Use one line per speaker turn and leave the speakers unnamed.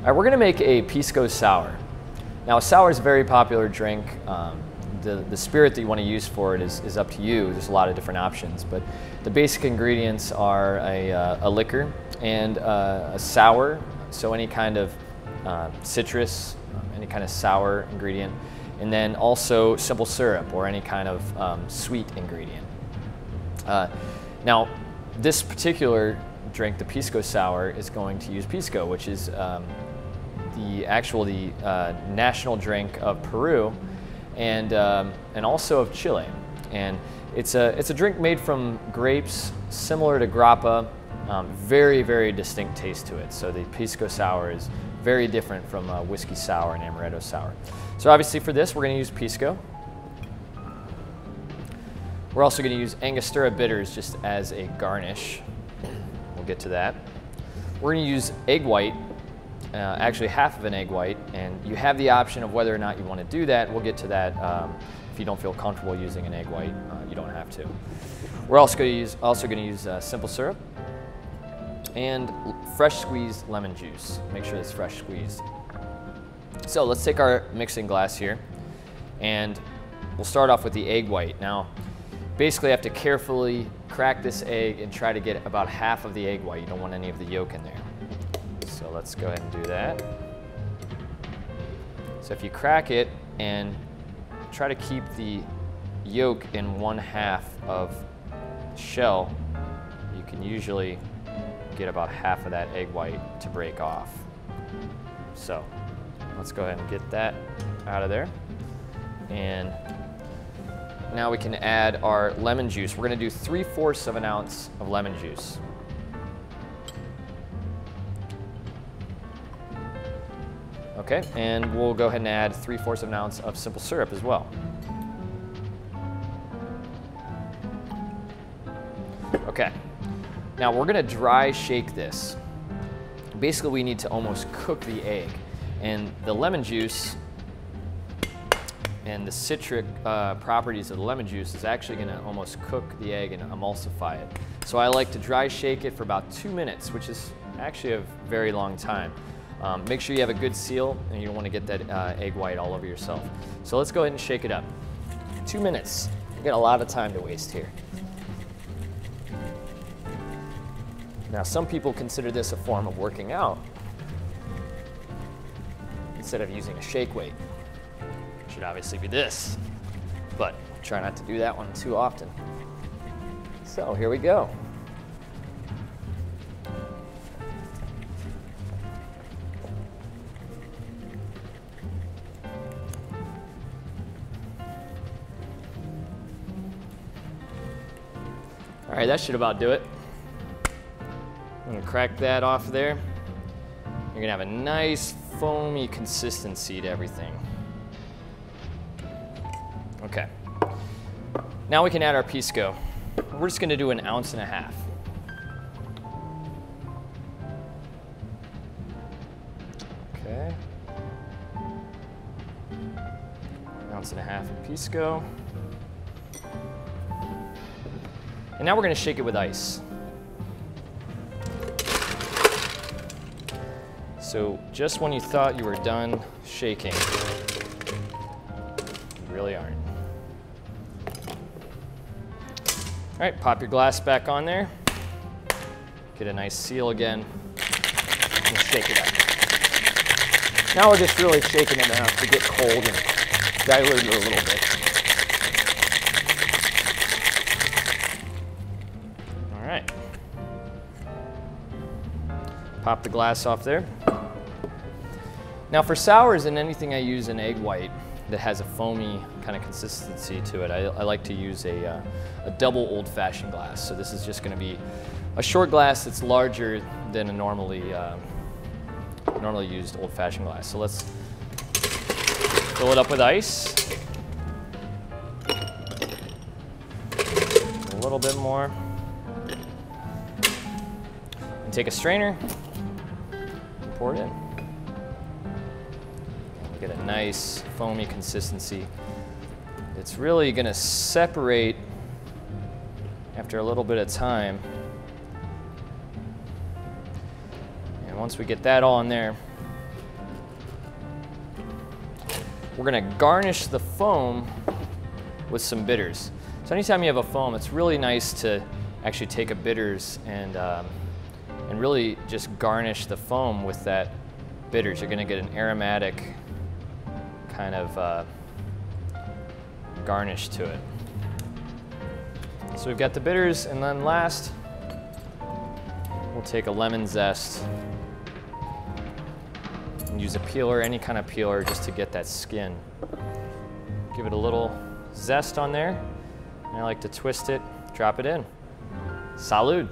All right, we're gonna make a Pisco sour. Now, a sour is a very popular drink. The spirit that you want to use for it is up to you. There's a lot of different options, but the basic ingredients are a liquor and a sour, so any kind of citrus, any kind of sour ingredient, and then also simple syrup or any kind of sweet ingredient. Now, this particular drink, the Pisco sour, is going to use Pisco, which is the national drink of Peru and also of Chile. And it's a drink made from grapes, similar to grappa, very, very distinct taste to it. So the Pisco sour is very different from whiskey sour and amaretto sour. So obviously for this, we're going to use Pisco. We're also going to use Angostura bitters just as a garnish. We'll get to that. We're going to use egg white, actually half of an egg white, and you have the option of whether or not you want to do that. We'll get to that. If you don't feel comfortable using an egg white, you don't have to. We're also going to use simple syrup and fresh squeezed lemon juice. Make sure it's fresh squeezed. So let's take our mixing glass here, and we'll start off with the egg white. Now, basically, you have to carefully crack this egg and try to get about half of the egg white. You don't want any of the yolk in there. So let's go ahead and do that. So if you crack it and try to keep the yolk in 1/2 of the shell, you can usually get about half of that egg white to break off. So let's go ahead and get that out of there. And now we can add our lemon juice. We're going to do 3/4 of an ounce of lemon juice. Okay, and we'll go ahead and add 3/4 of an ounce of simple syrup as well. Okay, now we're going to dry shake this. Basically, we need to almost cook the egg, and the lemon juice and the citric properties of the lemon juice is actually going to almost cook the egg and emulsify it. So I like to dry shake it for about 2 minutes, which is actually a very long time. Make sure you have a good seal, and you don't want to get that egg white all over yourself. So let's go ahead and shake it up. 2 minutes. We've got a lot of time to waste here. Now, some people consider this a form of working out instead of using a shake weight. It should obviously be this, but try not to do that one too often. So here we go. All right, that should about do it. I'm gonna crack that off there. You're gonna have a nice foamy consistency to everything. Okay. Now we can add our Pisco. We're just gonna do 1.5 ounces. Okay. 1.5 ounces of Pisco. And now we're going to shake it with ice. So just when you thought you were done shaking, you really aren't. All right, pop your glass back on there. Get a nice seal again, and shake it up. Now we're just really shaking it enough to get cold and dilute it a little bit. Pop the glass off there. Now for sours and anything I use an egg white that has a foamy kind of consistency to it, I like to use a double old-fashioned glass. So this is just going to be a short glass that's larger than a normally used old-fashioned glass. So let's fill it up with ice. A little bit more. And take a strainer. Pour it in. We get a nice foamy consistency. It's really going to separate after a little bit of time. And once we get that all in there, we're gonna garnish the foam with some bitters. So anytime you have a foam, it's really nice to actually take a bitters and really just garnish the foam with that bitters. You're gonna get an aromatic kind of garnish to it. So we've got the bitters, and then last, we'll take a lemon zest and use a peeler, any kind of peeler, just to get that skin. Give it a little zest on there, and I like to twist it, drop it in. Salud.